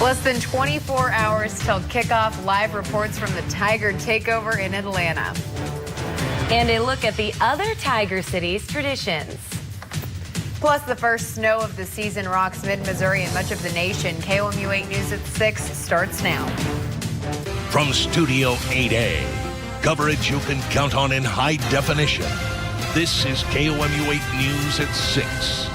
Less than 24 hours till kickoff. Live reports from the Tiger takeover in Atlanta. And a look at the other Tiger Cities traditions. Plus, the first snow of the season rocks mid-Missouri and much of the nation. KOMU 8 News at 6 starts now. From Studio 8A, coverage you can count on in high definition. This is KOMU 8 News at 6.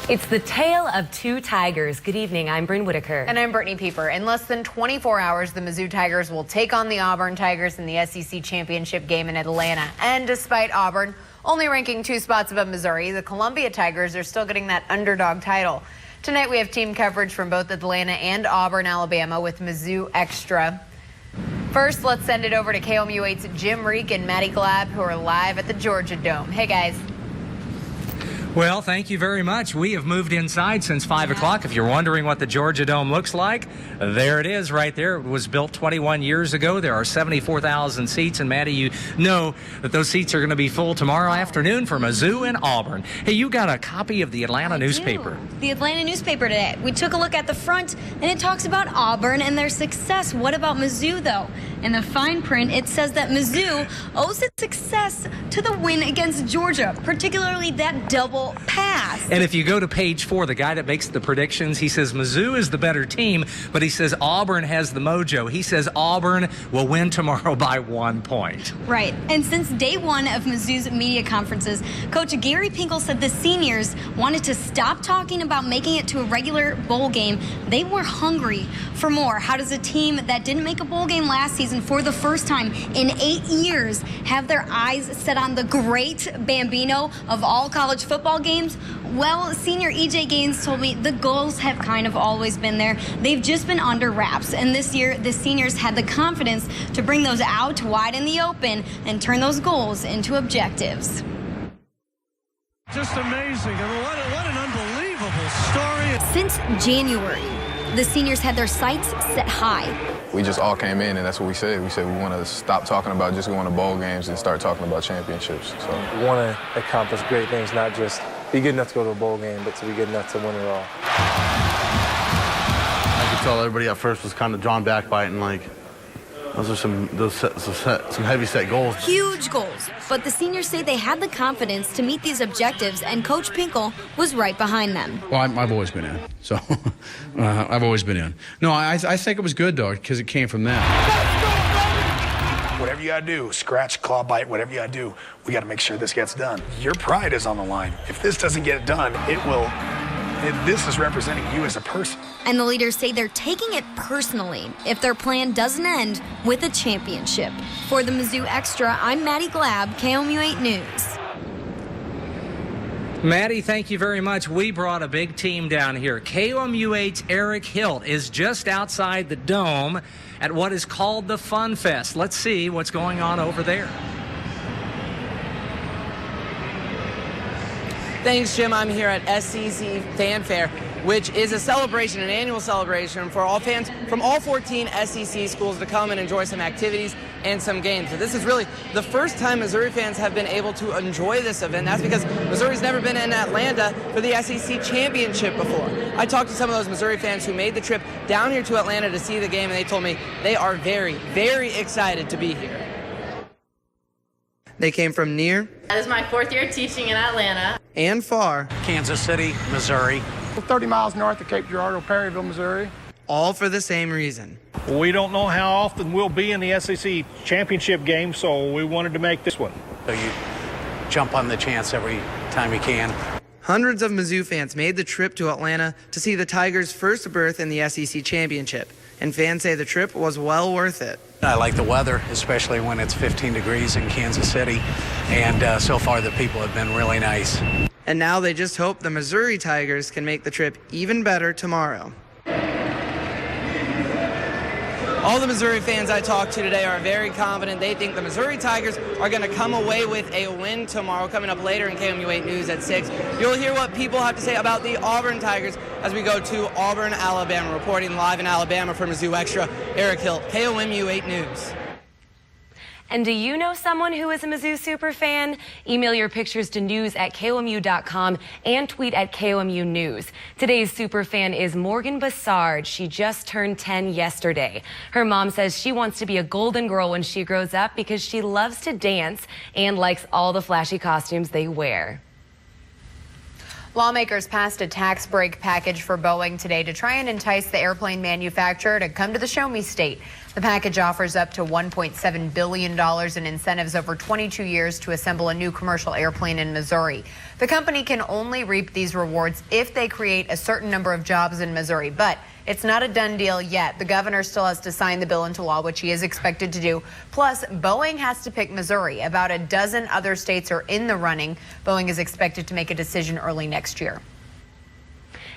It's the tale of two tigers. Good evening. I'm Bryn Whitaker. And I'm Brittany Pieper. In less than 24 hours, the Mizzou Tigers will take on the Auburn Tigers in the SEC championship game in Atlanta. And despite Auburn only ranking 2 spots above Missouri, the Columbia Tigers are still getting that underdog title. Tonight, we have team coverage from both Atlanta and Auburn, Alabama, with Mizzou Extra. First, let's send it over to KOMU 8's Jim Reek and Maddie Glab, who are live at the Georgia Dome. Hey, guys. Well, thank you very much. We have moved inside since 5 o'clock. If you're wondering what the Georgia Dome looks like, there it is right there. It was built 21 years ago. There are 74,000 seats. And, Maddie, you know that those seats are going to be full tomorrow afternoon for Mizzou and Auburn. Hey, you got a copy of the Atlanta newspaper. The Atlanta newspaper today. We took a look at the front, and it talks about Auburn and their success. What about Mizzou, though? In the fine print, it says that Mizzou owes its success to the win against Georgia, particularly that double pass. And if you go to page 4, the guy that makes the predictions, he says Mizzou is the better team, but he says Auburn has the mojo. He says Auburn will win tomorrow by 1 point. Right. And since day one of Mizzou's media conferences, Coach Gary Pinkel said the seniors wanted to stop talking about making it to a regular bowl game. They were hungry for more. How does a team that didn't make a bowl game last season for the first time in 8 years have their eyes set on the great Bambino of all college football games? Well, senior EJ Gaines told me the goals have kind of always been there. They've just been under wraps. And this year, the seniors had the confidence to bring those out wide in the open and turn those goals into objectives. Just amazing. And what an unbelievable story. Since January, the seniors had their sights set high. We just all came in, and that's what we said. We said we want to stop talking about just going to bowl games and start talking about championships. So we want to accomplish great things, not just be good enough to go to a bowl game, but to be good enough to win it all. I could tell everybody at first was kind of drawn back by it, and like those are some heavy set goals. Huge goals, but the seniors say they had the confidence to meet these objectives, and Coach Pinkel was right behind them. Well, I've always been in, so I've always been in. No, I think it was good, though, because it came from them. Whatever you got to do, scratch, claw, bite, whatever you got to do, we got to make sure this gets done. Your pride is on the line. If this doesn't get done, this is representing you as a person. And the leaders say they're taking it personally if their plan doesn't end with a championship. For the Mizzou Extra, I'm Maddie Glab, KOMU 8 News. Maddie, thank you very much. We brought a big team down here. KOMU 8's Eric Hilt is just outside the dome at what is called the Fun Fest. Let's see what's going on over there. Thanks, Jim. I'm here at SEC Fanfare, which is a celebration, an annual celebration for all fans from all 14 SEC schools to come and enjoy some activities and some games. So this is really the first time Missouri fans have been able to enjoy this event. That's because Missouri's never been in Atlanta for the SEC championship before. I talked to some of those Missouri fans who made the trip down here to Atlanta to see the game, and they told me they are very, very excited to be here. They came from near. This is my 4th year teaching in Atlanta. And far. Kansas City, Missouri. 30 miles north of Cape Girardeau, Perryville, Missouri. All for the same reason. We don't know how often we'll be in the SEC championship game, so we wanted to make this one. So you jump on the chance every time you can. Hundreds of Mizzou fans made the trip to Atlanta to see the Tigers' first berth in the SEC championship. And fans say the trip was well worth it. I like the weather, especially when it's 15 degrees in Kansas City. And so far, the people have been really nice. And now they just hope the Missouri Tigers can make the trip even better tomorrow. All the Missouri fans I talked to today are very confident. They think the Missouri Tigers are going to come away with a win tomorrow. Coming up later in KOMU 8 News at 6, you'll hear what people have to say about the Auburn Tigers as we go to Auburn, Alabama. Reporting live in Alabama for Mizzou Extra, Eric Hilt, KOMU 8 News. And do you know someone who is a Mizzou super fan? Email your pictures to news@komu.com and tweet at KOMU News. Today's super fan is Morgan Bassard. She just turned 10 yesterday. Her mom says she wants to be a Golden Girl when she grows up because she loves to dance and likes all the flashy costumes they wear. Lawmakers passed a tax break package for Boeing today to try and entice the airplane manufacturer to come to the Show Me State. The package offers up to $1.7 billion in incentives over 22 years to assemble a new commercial airplane in Missouri. The company can only reap these rewards if they create a certain number of jobs in Missouri, but it's not a done deal yet. The governor still has to sign the bill into law, which he is expected to do. Plus, Boeing has to pick Missouri. About a dozen other states are in the running. Boeing is expected to make a decision early next year.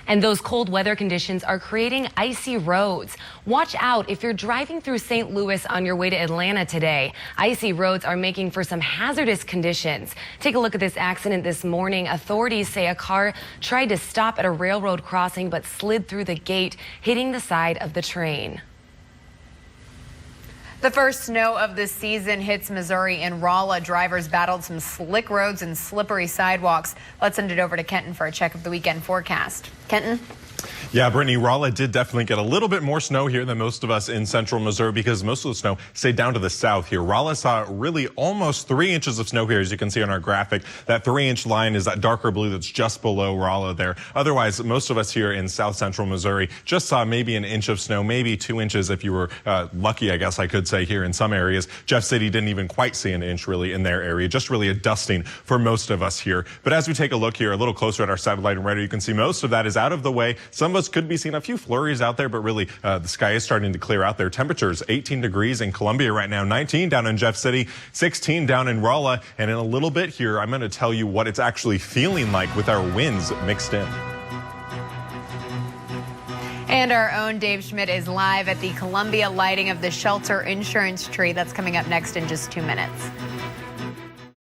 And those cold weather conditions are creating icy roads. Watch out if you're driving through St. Louis on your way to Atlanta today. Icy roads are making for some hazardous conditions. Take a look at this accident this morning. Authorities say a car tried to stop at a railroad crossing but slid through the gate, hitting the side of the train. The first snow of the season hits Missouri. In Rolla, drivers battled some slick roads and slippery sidewalks. Let's send it over to Kenton for a check of the weekend forecast. Kenton? Yeah, Brittany, Rolla did definitely get a little bit more snow here than most of us in central Missouri because most of the snow stayed down to the south here. Rolla saw really almost 3 inches of snow here, as you can see on our graphic. That 3-inch line is that darker blue that's just below Rolla there. Otherwise, most of us here in south central Missouri just saw maybe an inch of snow, maybe 2 inches if you were lucky, I guess I could say, here in some areas. Jeff City didn't even quite see an inch really in their area, just really a dusting for most of us here. But as we take a look here a little closer at our satellite and radar, you can see most of that is out of the way. Some of us could be seeing a few flurries out there, but really the sky is starting to clear out there. Temperatures 18 degrees in Columbia right now, 19 down in Jeff City, 16 down in Rolla. And in a little bit here, I'm going to tell you what it's actually feeling like with our winds mixed in. And our own Dave Schmidt is live at the Columbia lighting of the Shelter Insurance Tree. That's coming up next in just 2 minutes.